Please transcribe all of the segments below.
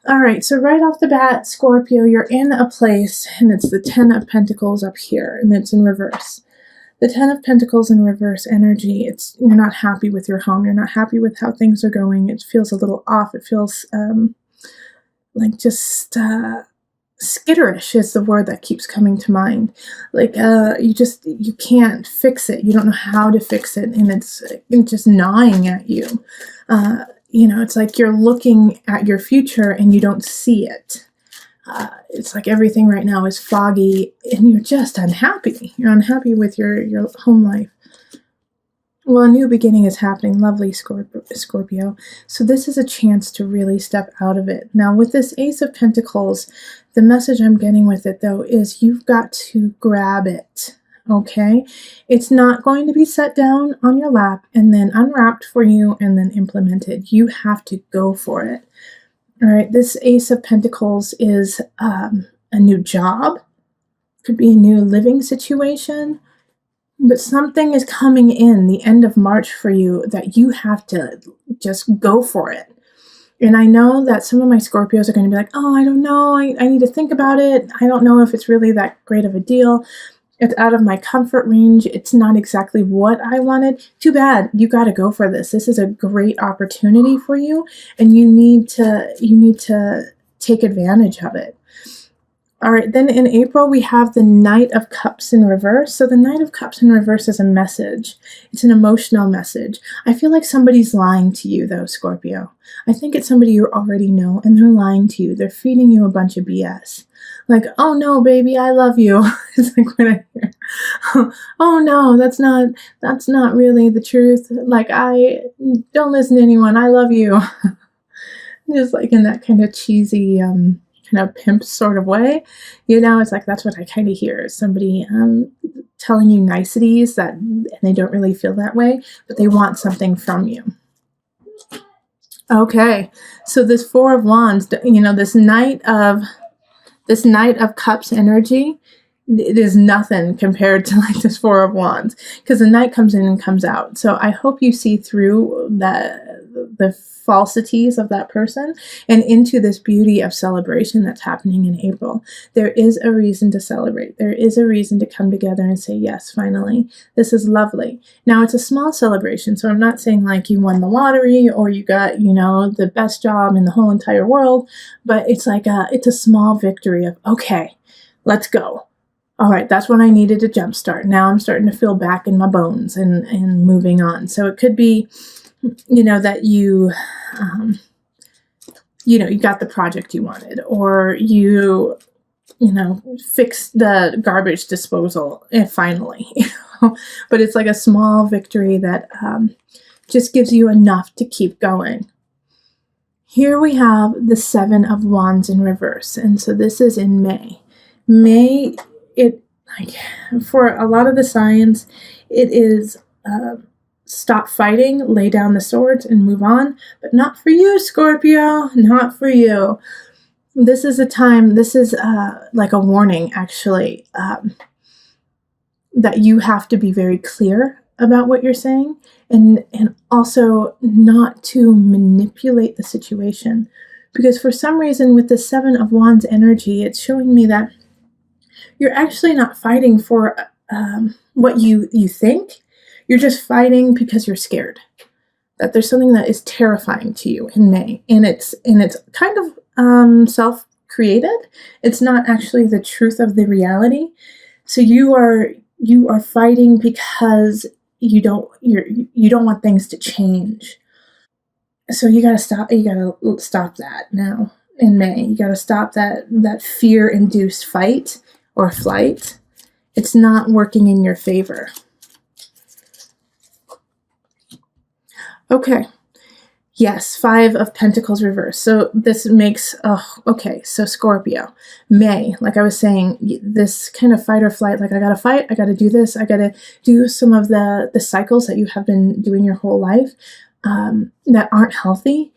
All right, so right off the bat, Scorpio, you're in a place, and it's the Ten of Pentacles up here, and it's in reverse. The Ten of Pentacles in reverse energy, it's you're not happy with your home. You're not happy with how things are going. It feels a little off. It feels like just skitterish is the word that keeps coming to mind. Like you can't fix it. You don't know how to fix it, and it's just gnawing at you. It's like you're looking at your future and you don't see it. It's like everything right now is foggy and you're just unhappy. You're unhappy with your home life. Well, a new beginning is happening. Lovely, Scorpio. So this is a chance to really step out of it. Now, with this Ace of Pentacles, the message I'm getting with it, though, is you've got to grab it. Okay? It's not going to be set down on your lap and then unwrapped for you and then implemented. You have to go for it. All right, this Ace of Pentacles is a new job. Could be a new living situation. But something is coming in the end of March for you that you have to just go for it. And I know that some of my Scorpios are going to be like, oh, I don't know. I need to think about it. I don't know if it's really that great of a deal. It's out of my comfort range. It's not exactly what I wanted. Too bad. You got to go for this. This is a great opportunity for you, and you need to take advantage of it. All right, then in April, we have the Knight of Cups in reverse. So the Knight of Cups in reverse is a message. It's an emotional message. I feel like somebody's lying to you, though, Scorpio. I think it's somebody you already know, and they're lying to you. They're feeding you a bunch of BS. Like, oh, no, baby, I love you. It's like when I hear, oh, no, that's not really the truth. Like, I don't listen to anyone. I love you. Just like in that kind of cheesy kind of pimp sort of way, it's like that's what I kind of hear, is somebody telling you niceties that, and they don't really feel that way, but they want something from you. Okay, so this Four of Wands, this Knight of Cups energy, it is nothing compared to like this Four of Wands, because the Knight comes in and comes out. So I hope you see through the falsities of that person and into this beauty of celebration that's happening in April. There is a reason to celebrate. There is a reason to come together and say, yes, finally, this is lovely. Now, it's a small celebration, so I'm not saying like you won the lottery or you got, the best job in the whole entire world, but it's like it's a small victory of, okay, let's go. All right, that's what I needed to jumpstart. Now I'm starting to feel back in my bones and moving on. So it could be, that you got the project you wanted, or you fixed the garbage disposal finally, but it's like a small victory that just gives you enough to keep going. Here we have the Seven of Wands in reverse. And so this is in May. For a lot of the signs, it is, stop fighting, lay down the swords, and move on. But not for you, Scorpio. Not for you. This is a time, this is like a warning, actually, that you have to be very clear about what you're saying, and also not to manipulate the situation. Because for some reason, with the Seven of Wands energy, it's showing me that you're actually not fighting for what you think. You're just fighting because you're scared that there's something that is terrifying to you in May, and it's kind of self-created. It's not actually the truth of the reality. So you are fighting because you don't want things to change. So you got to stop that now in May. You got to stop that fear-induced fight or flight. It's not working in your favor. Okay. Yes, Five of Pentacles reverse. So this makes, so Scorpio, May, like I was saying, this kind of fight or flight, like I gotta fight, I gotta do this, I gotta do some of the cycles that you have been doing your whole life that aren't healthy.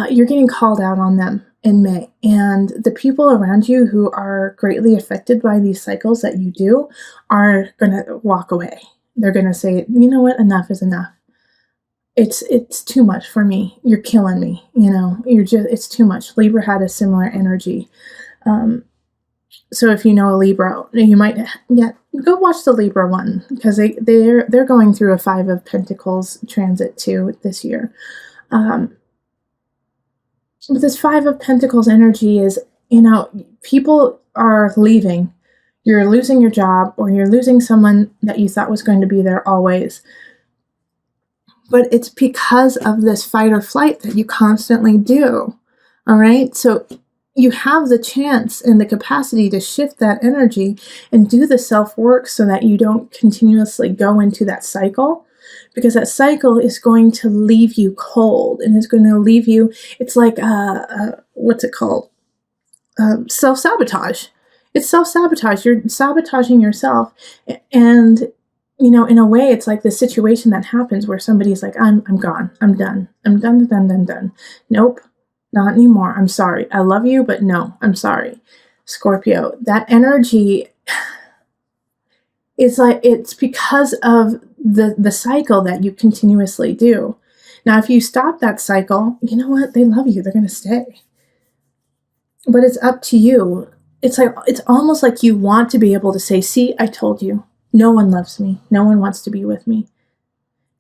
You're getting called out on them in May. And the people around you who are greatly affected by these cycles that you do are gonna walk away. They're gonna say, you know what, enough is enough. it's too much for me. You're killing me. It's too much. Libra had a similar energy. So if you know a Libra, you might go watch the Libra one, because they're going through a 5 of Pentacles transit too this year. But this 5 of Pentacles energy is, people are leaving. You're losing your job, or you're losing someone that you thought was going to be there always. But it's because of this fight or flight that you constantly do. All right? So you have the chance and the capacity to shift that energy and do the self-work so that you don't continuously go into that cycle, because that cycle is going to leave you cold, and it's going to leave you, it's like, what's it called? Self-sabotage. It's self-sabotage. You're sabotaging yourself. And, in a way, it's like the situation that happens where somebody's like, I'm gone. I'm done. I'm done. Nope. Not anymore. I'm sorry. I love you, but no, I'm sorry. Scorpio, that energy is like, it's because of the cycle that you continuously do. Now, if you stop that cycle, you know what? They love you. They're going to stay. But it's up to you. It's almost like you want to be able to say, see, I told you. No one loves me. No one wants to be with me.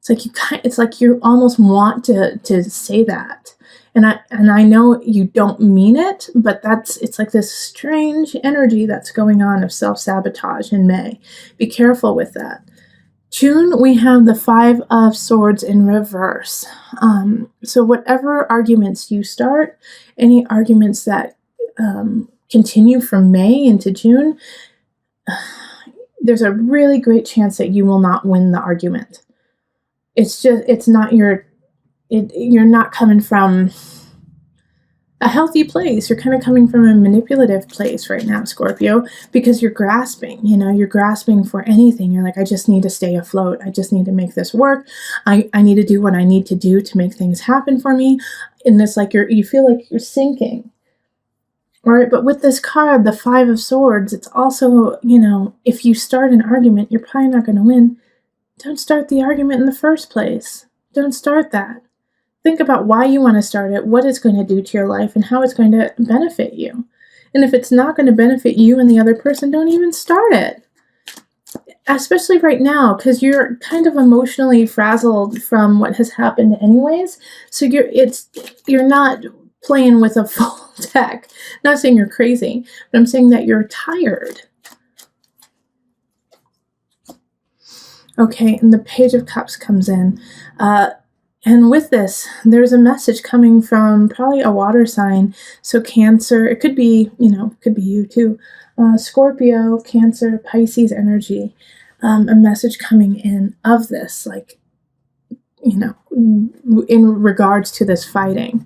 It's like you almost want to say that. And I know you don't mean it, but it's like this strange energy that's going on of self-sabotage in May. Be careful with that. June, we have the 5 of Swords in reverse. So whatever arguments you start, any arguments that continue from May into June, there's a really great chance that you will not win the argument. You're not coming from a healthy place. You're kind of coming from a manipulative place right now, Scorpio, because you're grasping, you're grasping for anything. You're like, I just need to stay afloat. I just need to make this work. I need to do what I need to do to make things happen for me. And it's like you feel like you're sinking. All right, but with this card, the 5 of Swords, it's also, if you start an argument, you're probably not going to win. Don't start the argument in the first place. Don't start that. Think about why you want to start it, what it's going to do to your life, and how it's going to benefit you. And if it's not going to benefit you and the other person, don't even start it. Especially right now, because you're kind of emotionally frazzled from what has happened anyways. So you're not playing with a full deck. Not saying you're crazy, but I'm saying that you're tired. Okay, and the Page of Cups comes in. And with this, there's a message coming from probably a water sign. So Cancer, it could be, could be you too. Scorpio, Cancer, Pisces energy. A message coming in of this, like, in regards to this fighting.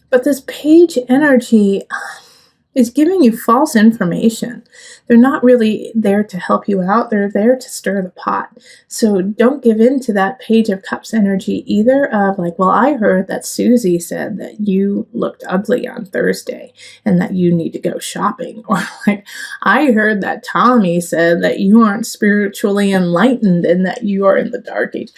But this Page energy is giving you false information. They're not really there to help you out. They're there to stir the pot. So don't give in to that Page of Cups energy either of like, well, I heard that Susie said that you looked ugly on Thursday and that you need to go shopping. Or like, I heard that Tommy said that you aren't spiritually enlightened and that you are in the dark age.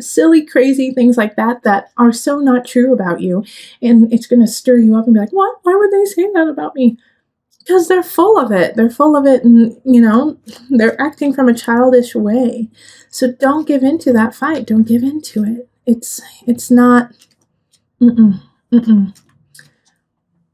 Silly, crazy things like that are so not true about you. And it's going to stir you up and be like, what? Why would they say that about me? Because they're full of it. They're full of it, and, they're acting from a childish way. So don't give into that fight. Don't give into it. It's not,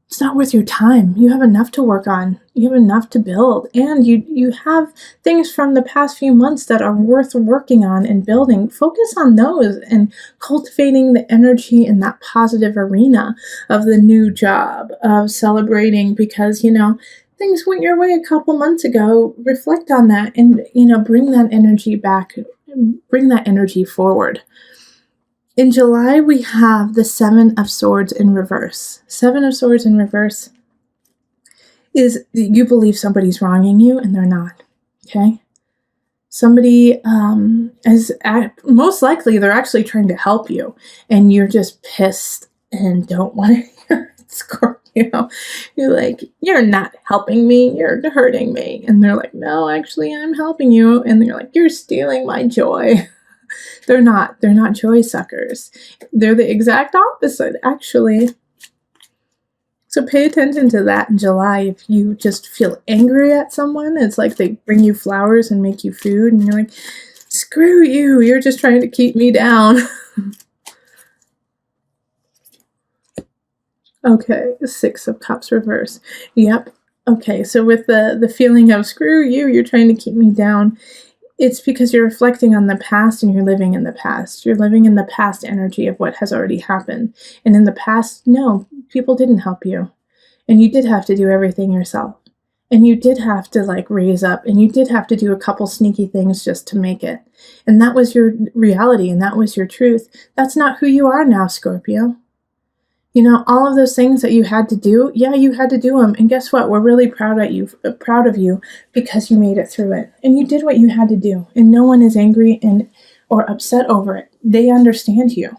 it's not worth your time. You have enough to work on. You have enough to build. And you have things from the past few months that are worth working on and building. Focus on those and cultivating the energy in that positive arena of the new job, of celebrating because, things went your way a couple months ago. Reflect on that and, bring that energy back. Bring that energy forward. In July, we have the 7 of Swords in reverse. 7 of Swords in reverse is you believe somebody's wronging you and they're not, okay? Somebody most likely they're actually trying to help you and you're just pissed and don't want to hear it, Scorpio. You're like, you're not helping me, you're hurting me. And they're like, no, actually I'm helping you. And you're like, you're stealing my joy. They're not joy suckers. They're the exact opposite, actually. So pay attention to that in July. If you just feel angry at someone, it's like they bring you flowers and make you food, and you're like, screw you, you're just trying to keep me down. Okay, 6 of Cups reverse. Yep. Okay, so with the feeling of screw you, you're trying to keep me down, it's because you're reflecting on the past and you're living in the past. You're living in the past energy of what has already happened. And in the past, no, people didn't help you. And you did have to do everything yourself. And you did have to like raise up, and you did have to do a couple sneaky things just to make it. And that was your reality, and that was your truth. That's not who you are now, Scorpio. You know, all of those things that you had to do, yeah, you had to do them. And guess what? We're really proud of you because you made it through it. And you did what you had to do. And no one is angry or upset over it. They understand you.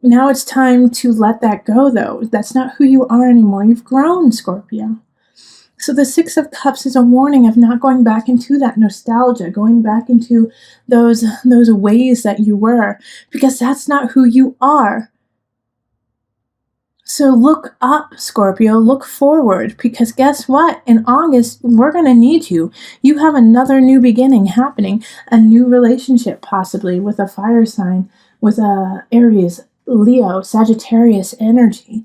Now it's time to let that go, though. That's not who you are anymore. You've grown, Scorpio. So the 6 of Cups is a warning of not going back into that nostalgia, going back into those ways that you were, because that's not who you are. So look up, Scorpio, look forward, because guess what? In August, we're going to need you. You have another new beginning happening, a new relationship possibly with a fire sign, with a Aries, Leo, Sagittarius energy.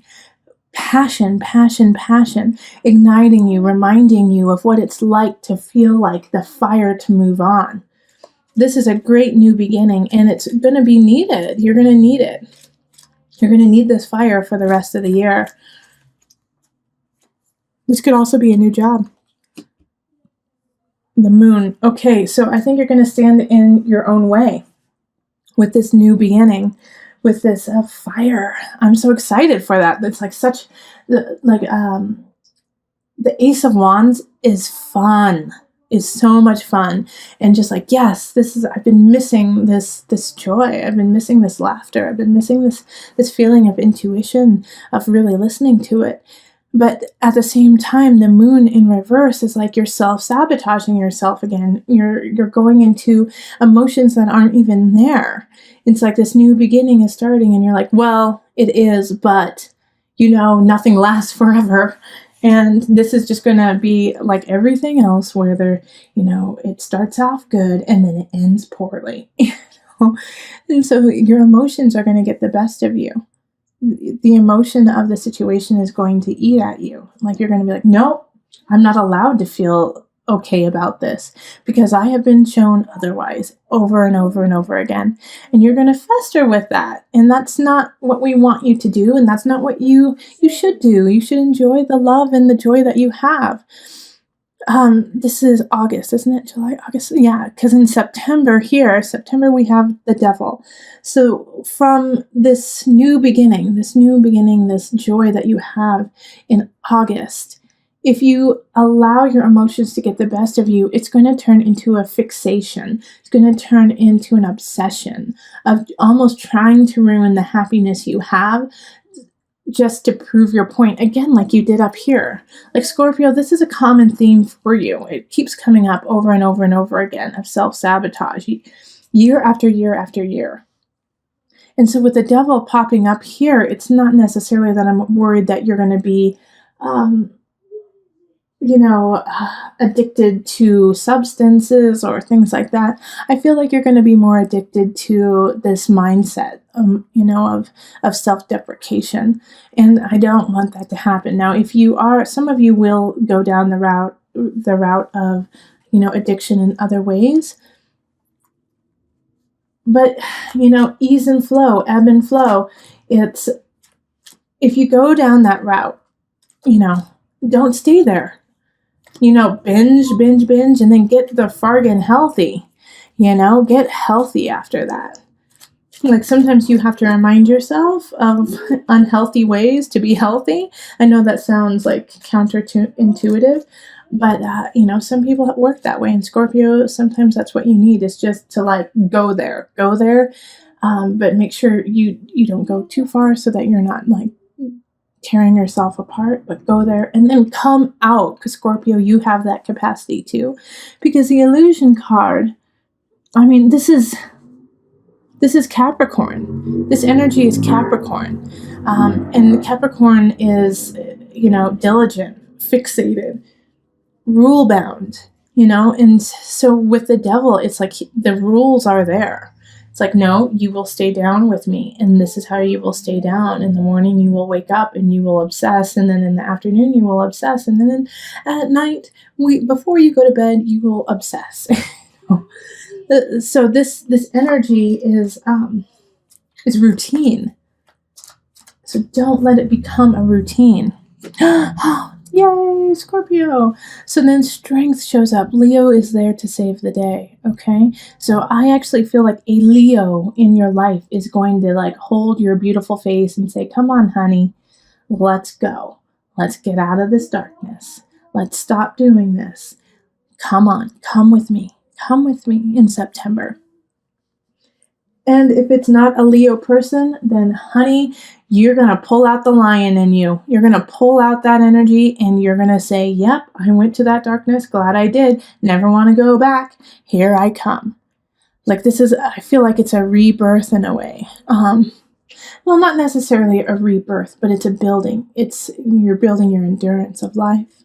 Passion, passion, passion, igniting you, reminding you of what it's like to feel like the fire to move on. This is a great new beginning, and it's going to be needed. You're going to need it. You're going to need this fire for the rest of the year. This could also be a new job. The moon. Okay, so I think you're going to stand in your own way with this new beginning, with this fire. I'm so excited for that. It's like such, the Ace of Wands is fun. Is so much fun, and just like, yes, I've been missing this joy. I've been missing this laughter. I've been missing this feeling of intuition, of really listening to it. But at the same time, the moon in reverse is like you're self-sabotaging yourself again. You're going into emotions that aren't even there. It's like this new beginning is starting, and you're like, well, it is, but nothing lasts forever. And this is just going to be like everything else, where it starts off good and then it ends poorly. And so your emotions are going to get the best of you. The emotion of the situation is going to eat at you. Like you're going to be like, nope, I'm not allowed to feel okay about this because I have been shown otherwise over and over and over again. And you're going to fester with that. And that's not what we want you to do. And that's not what you should do. You should enjoy the love and the joy that you have. This is August, isn't it? July, August. Yeah, because in September we have the devil. So from this new beginning, this joy that you have in August, if you allow your emotions to get the best of you, it's going to turn into a fixation. It's going to turn into an obsession of almost trying to ruin the happiness you have just to prove your point again, like you did up here. Like Scorpio, this is a common theme for you. It keeps coming up over and over and over again of self-sabotage, year after year after year. And so with the devil popping up here, it's not necessarily that I'm worried that you're going to be addicted to substances or things like that. I feel like you're going to be more addicted to this mindset, of self-deprecation. And I don't want that to happen. Now, if you are, some of you will go down the route of, addiction in other ways. But, ease and flow, ebb and flow. It's, if you go down that route, don't stay there. Binge, and then get the fargan healthy. Get healthy after that. Like sometimes you have to remind yourself of unhealthy ways to be healthy. I know that sounds like counterintuitive, but some people work that way. And Scorpio, sometimes that's what you need, is just to like go there. But make sure you don't go too far so that you're not like tearing yourself apart, but go there and then come out, because Scorpio, you have that capacity too. Because the illusion card, this is This is Capricorn. This energy is Capricorn. And Capricorn is, diligent, fixated, rule bound, and so with the devil, it's like the rules are there. It's like, no, you will stay down with me, and this is how you will stay down. In the morning you will wake up and you will obsess, and then in the afternoon you will obsess, and then at night, before you go to bed, you will obsess. So this energy is routine. So don't let it become a routine. Yay, Scorpio. So then strength shows up. Leo is there to save the day, okay? So I actually feel like a Leo in your life is going to like hold your beautiful face and say, come on, honey, let's go. Let's get out of this darkness. Let's stop doing this. Come on, come with me. Come with me in September. And if it's not a Leo person, then honey, you're going to pull out the lion in you. You're going to pull out that energy and you're going to say, yep, I went to that darkness. Glad I did. Never want to go back. Here I come. Like I feel like it's a rebirth in a way. Well, not necessarily a rebirth, but it's a building. You're building your endurance of life.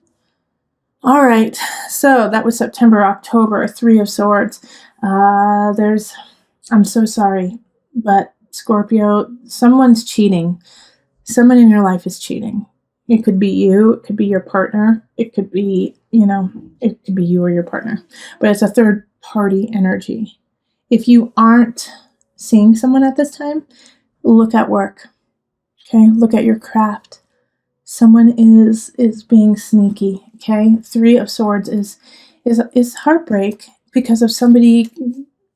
All right. So that was September, October, 3 of Swords. I'm so sorry, but Scorpio, someone's cheating. Someone in your life is cheating. It could be you. It could be your partner. It could be, it could be you or your partner. But it's a third party energy. If you aren't seeing someone at this time, look at work. Okay? Look at your craft. Someone is being sneaky. Okay? 3 of Swords is heartbreak because of somebody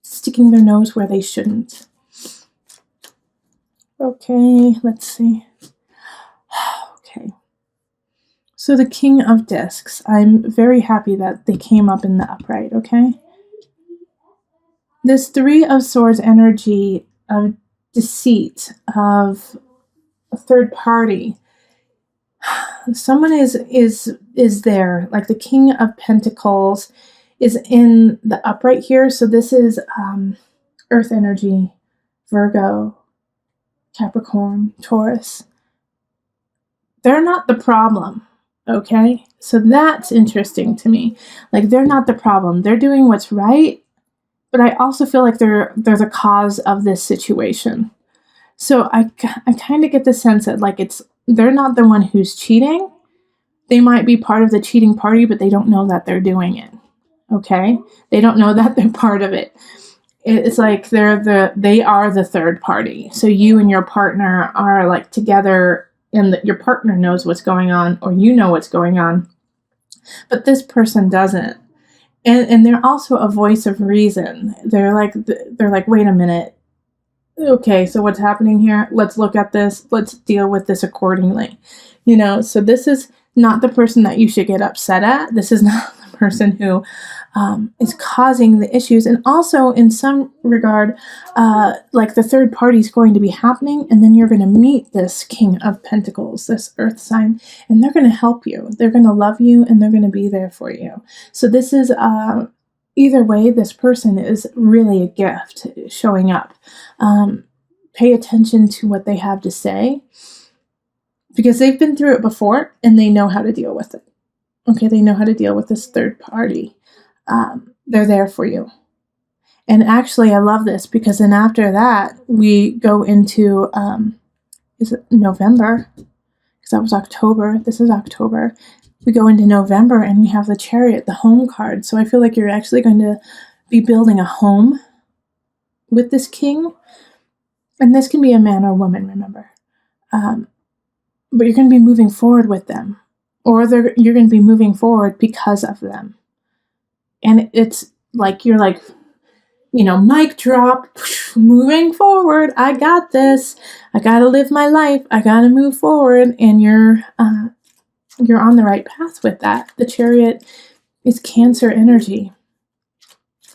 sticking their nose where they shouldn't. Okay, let's see. Okay. So the King of Discs. I'm very happy that they came up in the upright, okay? This 3 of Swords energy of deceit, of a third party. Someone is there, like the King of Pentacles is in the upright here. So this is Earth energy, Virgo, Capricorn, Taurus. They're not the problem, okay? So that's interesting to me. Like they're not the problem. They're doing what's right, but I also feel like they're the cause of this situation. So I kind of get the sense that like they're not the one who's cheating. They might be part of the cheating party, but they don't know that they're doing it. Okay? They don't know that they're part of it. It's like they are the third party. So you and your partner are like together and your partner knows what's going on or you know what's going on. But this person doesn't. And they're also a voice of reason. They're like, wait a minute. Okay, so what's happening here? Let's look at this. Let's deal with this accordingly. So this is not the person that you should get upset at. This is not the person who is causing the issues. And also in some regard, like the third party is going to be happening, and then you're going to meet this King of Pentacles, this earth sign, and they're going to help you. They're going to love you, and they're going to be there for you. So this is, either way, this person is really a gift showing up. Pay attention to what they have to say, because they've been through it before, and they know how to deal with it. Okay, they know how to deal with this third party. They're there for you. And actually, I love this because then after that, we go into, is it November? Because that was October. This is October. We go into November and we have the Chariot, the home card. So I feel like you're actually going to be building a home with this king. And this can be a man or woman, remember. But you're going to be moving forward with them. Or you're going to be moving forward because of them. And it's like, you're like, mic drop, moving forward. I got this. I got to live my life. I got to move forward. And you're on the right path with that. The Chariot is Cancer energy.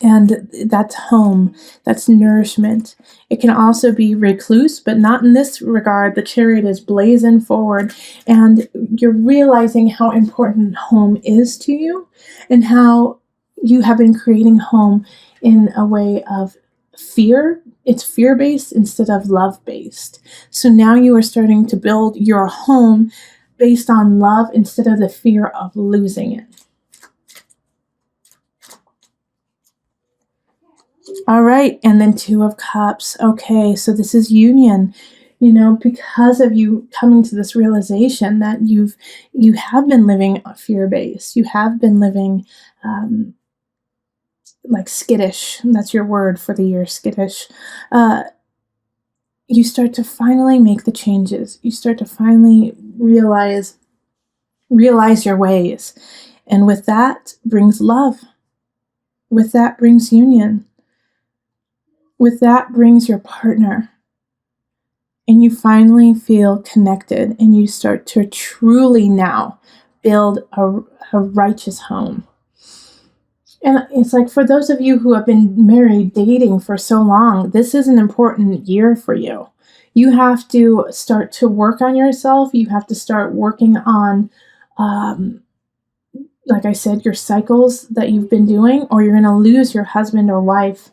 And that's home. That's nourishment. It can also be recluse, but not in this regard. The Chariot is blazing forward. And you're realizing how important home is to you and how you have been creating home in a way of fear. It's fear-based instead of love-based. So now you are starting to build your home based on love instead of the fear of losing it. All right, and then Two of Cups. Okay, so this is union. You know, because of you coming to this realization that you have been living fear-based. You have been living like skittish. That's your word for the year, skittish. You start to finally make the changes. You start to finally realize your ways. And with that brings love. With that brings union. With that brings your partner. And you finally feel connected, and you start to truly now build a righteous home. And it's like, for those of you who have been married, dating for so long, this is an important year for you. You have to start to work on yourself. You have to start working on, like I said, your cycles that you've been doing, or you're going to lose your husband or wife.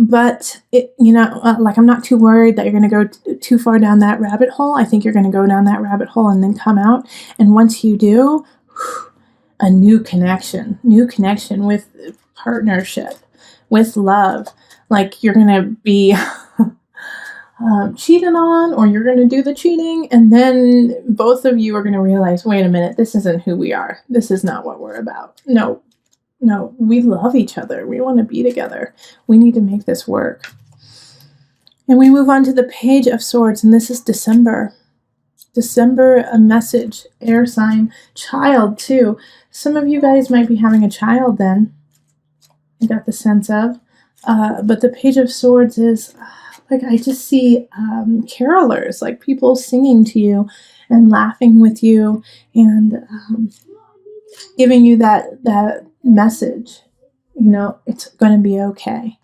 But, like, I'm not too worried that you're going to go too far down that rabbit hole. I think you're going to go down that rabbit hole and then come out. And once you do, a new connection with partnership, with love. Like, you're going to be cheated on, or you're going to do the cheating. And then both of you are going to realize, wait a minute, this isn't who we are. This is not what we're about. No, we love each other. We want to be together. We need to make this work. And we move on to the Page of Swords, and this is December. December, a message, air sign, child too. Some of you guys might be having a child then. I got the sense of. But the Page of Swords is, like, I just see carolers, like people singing to you and laughing with you and giving you that message. It's going to be okay.